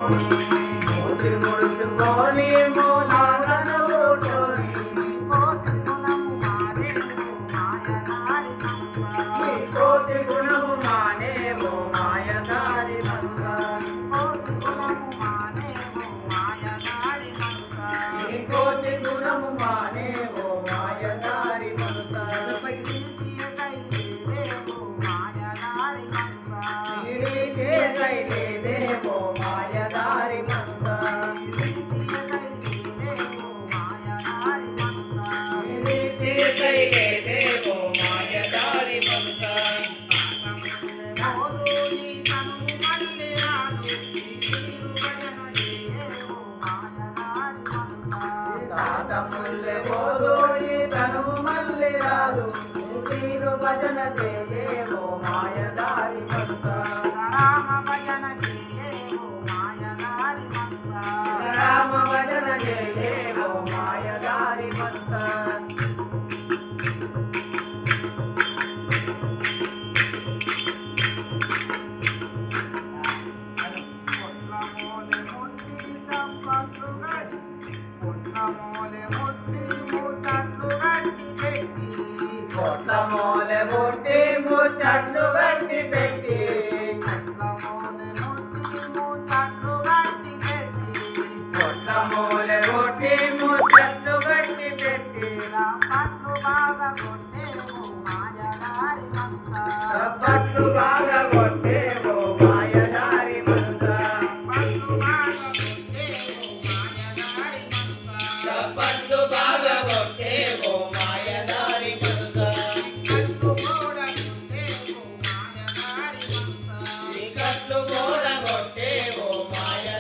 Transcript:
మూతి ముడుచుకొని మూలాలను ఊటోని కోటి గుణము మానేమో మాయదారి మంగ కోటి గుణము మానేమో మాయదారి మంగ దేవో మాయదారి మంగ దేవో మాయదారి మంగ ముల్లె పోదోయి తను మల్లి రాదు తీరు భజన దేవో మాయదారి మంగ రామ భజన దేవో మాయదారి మంగ రామ భజన